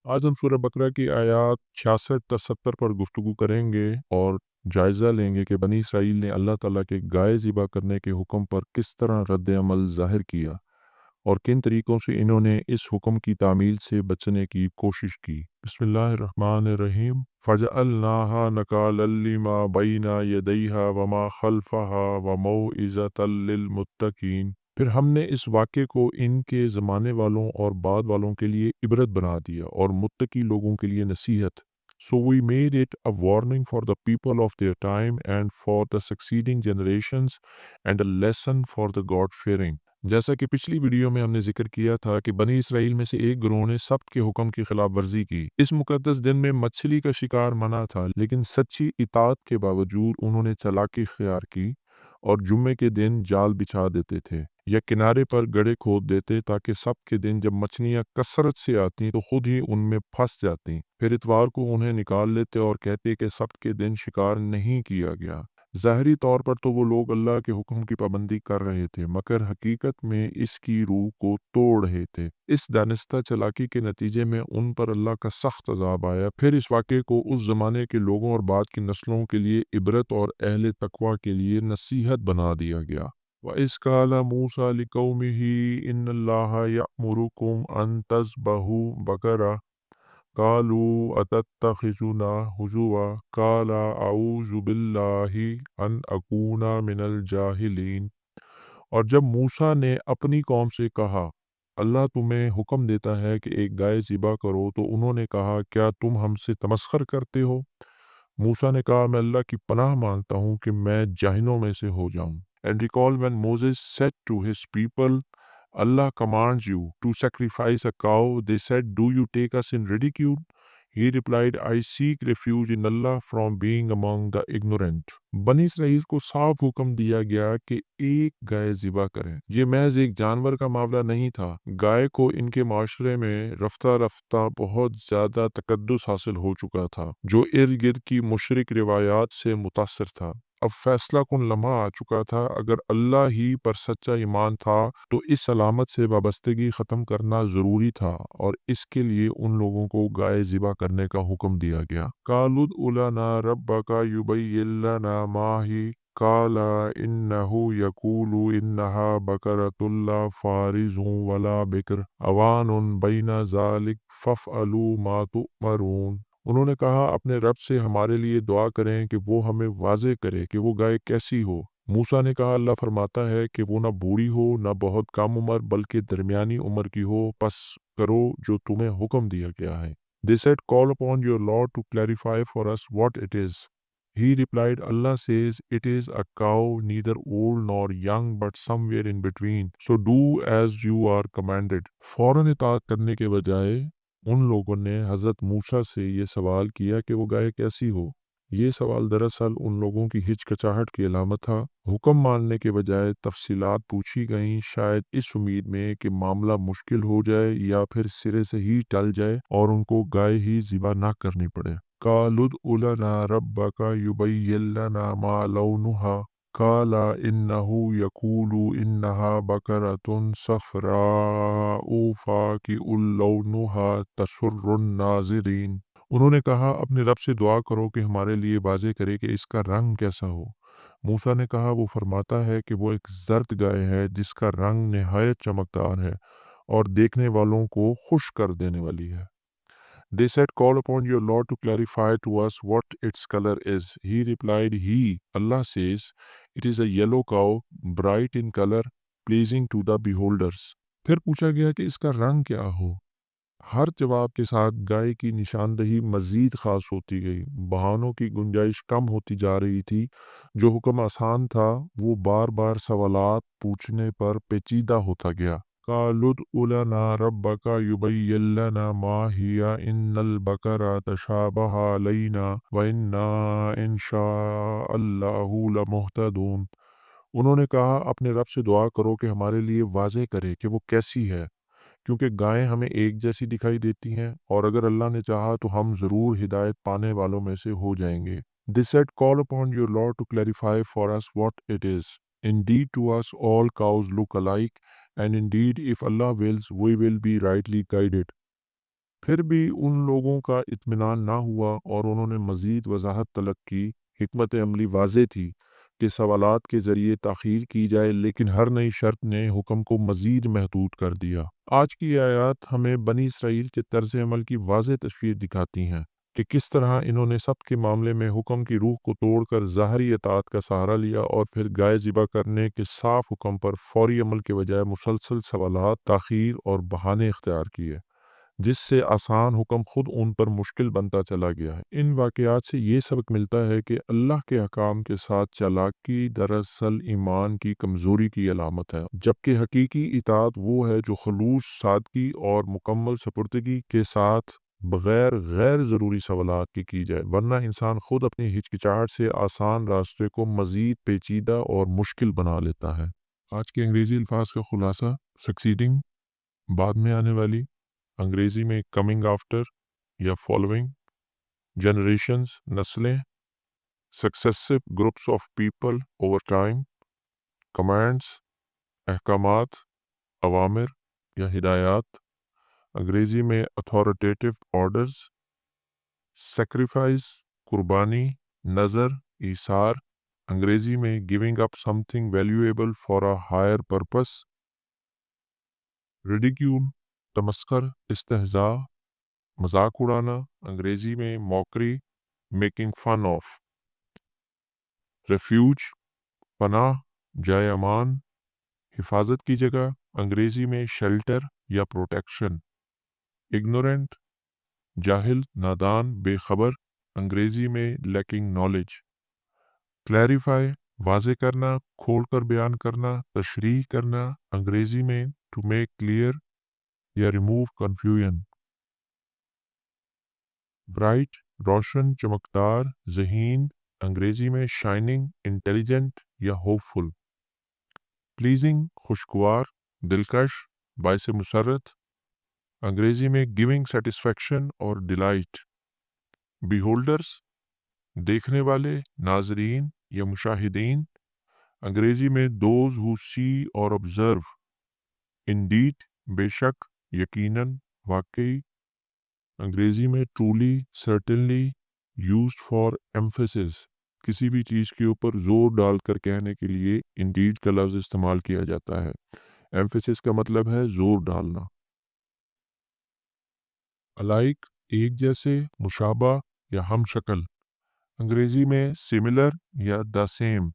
आज हम सूरह बकरा की आयत 66 تا 70 पर गुफ्तगू करेंगे और जायज़ा लेंगे कि बनी इसराइल ने अल्लाह ताला के गाय ज़िबा करने के हुक्म पर किस तरह रद्द अमल ज़ाहिर किया और किन तरीक़ों से इन्होंने इस हुक्म की तामील से बचने की कोशिश की। बिस्मिल्लाहिर्रहमानिर्रहीम। फ़जअलनाहा नकालन लिमा बैना यदैहा वमा खल्फहा व मौइज़तल लिलमुत्तकीन। फिर हमने इस वाक़े को इनके ज़माने वालों और बाद वालों के लिए इबरत बना दिया और मुत्तकी लोगों के लिए नसीहत। So we made it a warning for the people of their time and for the succeeding generations and a lesson for the God-fearing। जैसा कि पिछली वीडियो में हमने जिक्र किया था कि बनी इसराइल में से एक गिरोह ने सब्त के हुक्म की खिलाफ वर्जी की। इस मुकद्दस दिन में मछली का शिकार मना था, लेकिन सच्ची इताअत के बावजूद उन्होंने चालाकी इख्तियार की और जुम्मे के दिन जाल बिछा देते थे या किनारे पर गड्ढे खोद देते ताकि सब्त के दिन जब मछलियां कसरत से आती तो खुद ही उनमें फंस जाती। फिर इतवार को उन्हें निकाल लेते और कहते कि सब्त के दिन शिकार नहीं किया गया। ज़ाहरी तौर पर तो वो लोग अल्लाह के हुक्म की पाबंदी कर रहे थे, मगर हकीकत में इसकी रूह को तोड़ रहे थे। इस दानिस्ता चालाकी के नतीजे में उन पर अल्लाह का सख्त अज़ाब आया। फिर इस वाक़े को उस ज़माने के लोगों और बाद की नस्लों के लिए इबरत और अहले तकवा के लिए नसीहत बना दिया गया। वइज़ क़ाला मूसा लिक़ौमिही इन्नल्लाहा यअमुरुकुम अन तज़बहू बकरा क़ालू अतत्तख़िज़ुना हुज़ुवा क़ाला अऊज़ु बिल्लाहि अन अकूना मिनल जाहिलीन। और जब मूसा ने अपनी कौम से कहा, अल्लाह तुम्हें हुक्म देता है कि एक गाय ज़िबा करो, तो उन्होंने कहा, क्या तुम हमसे तमस्खर करते हो? मूसा ने कहा, मैं अल्लाह की पनाह मांगता हूँ कि मैं जाहिलों में से हो जाऊं। And recall when Moses said to his people, Allah commands you to sacrifice a cow. They said, do you take us in ridicule? He replied, I seek refuge in Allah from being among the ignorant। बनी Israel को साफ हुक्म दिया गया कि एक गाय ज़िबा करें। ये महज एक जानवर का मामला नहीं था। गाय को इनके माशरे में रफ्ता रफ्ता बहुत ज़्यादा तकद्दुस हासिल हो चुका था, जो इर्द गिर्द की मुशरिक रिवायात से मुतासर था। अब फैसला कुन लम्हा आ चुका था। अगर अल्लाह ही पर सच्चा ईमान था तो इस अलामत से वाबस्तगी ख़त्म करना ज़रूरी था और इसके लिए उन लोगों को गाय ज़िबा करने का हुक्म दिया गया। कालुद उलाना रब्बका युबय्यिन लना माही काला इन्नहु यकूलु इन्नहा बकरतुन ला फारिज़ुन वला बिक्र अवानुन बैना ज़ालिक फ़फ़अलू मा तुअमरून। उन्होंने कहा, अपने रब से हमारे लिए दुआ करें कि वो हमें वाज़े करे कि वो गाय कैसी हो। मूसा ने कहा, अल्लाह फरमाता है कि वो ना बूढ़ी हो ना बहुत कम उम्र बल्कि दरमियानी उम्र की हो, बस करो जो तुम्हें हुक्म दिया गया है। They said, call upon your Lord to clarify for us what it is। He replied, Allah says, it is a cow, neither old nor young but somewhere in between, so do as you are commanded। फौरन इताअत करने के बजाय उन लोगों ने हज़रत मूसा से ये सवाल किया कि वो गाय कैसी हो। ये सवाल दरअसल उन लोगों की हिचकिचाहट की अलामत था। हुक्म मानने के बजाय तफसीलात पूछी गईं, शायद इस उम्मीद में कि मामला मुश्किल हो जाए या फिर सिरे से ही टल जाए और उनको गाय ही ज़िबा ना करनी पड़े। कालुद उलना रब्बका युबय्यिन लना मा लौनुहा काला इन्नहु यकूलु इन्नहा बकरतुन सफ़राउ फ़ाकिउल लौनुहा तसुर्रुन नाज़िरीन। उन्होंने कहा, अपने रब से दुआ करो कि हमारे लिए वाज़े करे कि इसका रंग कैसा हो। मूसा ने कहा, वो फरमाता है कि वो एक जर्द गाय है जिसका रंग निहायत चमकदार है और देखने वालों को खुश कर देने वाली है। They said, call upon your Lord to clarify to us what its color is। He replied, Allah says, it is a yellow cow, bright in color, pleasing to the beholders। फिर पूछा गया कि इसका रंग क्या हो। हर जवाब के साथ गाय की निशानदही मजीद खास होती गई। बहानों की गुंजाइश कम होती जा रही थी। जो हुक्म आसान था वो बार बार सवालात पूछने पर पेचीदा होता गया। कालुद उलना रब्बका युबय्यिन लना मा हिया इन्नल बकरा तशाबह अलैना व इन्ना इंशाअल्लाहु लमुहतदून। उन्होंने कहा, अपने रब से दुआ करो कि हमारे लिए वाज़े करे कि वो कैसी है, क्योंकि गायें हमें एक जैसी दिखाई देती हैं और अगर अल्लाह ने चाहा तो हम ज़रूर हिदायत पाने वालों में से हो जाएंगे। They said, call upon your Lord to clarify for us what it is। Indeed to us all cows look alike, and indeed if Allah wills we will be rightly guided। پھر بھی ان لوگوں کا اطمینان نہ ہوا اور انہوں نے مزید وضاحت طلب کی۔ حکمت عملی واضح تھی کہ سوالات کے ذریعے تاخیر کی جائے، لیکن ہر نئی شرط نے حکم کو مزید محدود کر دیا۔ آج کی آیات ہمیں بنی اسرائیل کے طرز عمل کی واضح تصویر دکھاتی ہیں کہ کس طرح انہوں نے سب کے معاملے میں حکم کی روح کو توڑ کر ظاہری اطاعت کا سہارا لیا اور پھر گائے ذبح کرنے کے صاف حکم پر فوری عمل کے بجائے مسلسل سوالات، تاخیر اور بہانے اختیار کیے، جس سے آسان حکم خود ان پر مشکل بنتا چلا گیا ہے۔ ان واقعات سے یہ سبق ملتا ہے کہ اللہ کے احکام کے ساتھ چالاکی دراصل ایمان کی کمزوری کی علامت ہے، جبکہ حقیقی اطاعت وہ ہے جو خلوص، سادگی اور مکمل سپردگی کے ساتھ بغیر غیر ضروری سوالات کی جائے، ورنہ انسان خود اپنی ہچکچاہٹ سے آسان راستے کو مزید پیچیدہ اور مشکل بنا لیتا ہے۔ آج کے انگریزی الفاظ کا خلاصہ: سکسیڈنگ، بعد میں آنے والی، انگریزی میں کمنگ آفٹر یا فالوئنگ، جنریشنز نسلیں، successive groups of people over time, commands احکامات، اوامر یا ہدایات، انگریزی میں اتھارٹیٹیو آرڈرز، سیکریفائس قربانی، نظر ایثار، انگریزی میں giving up something valuable for a higher purpose, ridicule تمسخر، استہزاء، مذاق اڑانا، انگریزی میں mockery, making fun of, refuge پناہ، جائے امان، حفاظت کی جگہ، انگریزی میں شیلٹر یا پروٹیکشن، اگنورنٹ جاہل، نادان، بے خبر، انگریزی میں لیکنگ نالج، کلیریفائی واضح کرنا، کھول کر بیان کرنا، تشریح کرنا، انگریزی میں ٹو میک کلیئر یا ریموو کنفیوژن، برائٹ روشن، چمکدار، ذہین، انگریزی میں شائننگ، انٹیلیجنٹ یا ہوپ فل، پلیزنگ خوشگوار، دلکش، باعث مسرت، انگریزی میں گیونگ سیٹسفیکشن اور ڈیلائٹ، بیہولڈرز دیکھنے والے، ناظرین یا مشاہدین، انگریزی میں دوز ہو سی اور آبزرو، انڈیڈ بے شک، یقیناً، واقعی، انگریزی میں truly, certainly, used for emphasis, کسی بھی چیز کے اوپر زور ڈال کر کہنے کے لیے انڈیڈ کا لفظ استعمال کیا جاتا ہے۔ ایمفیسس کا مطلب ہے زور ڈالنا۔ الائک ایک جیسے، مشابہ یا ہم شکل، انگریزی میں سملر یا دا سیم،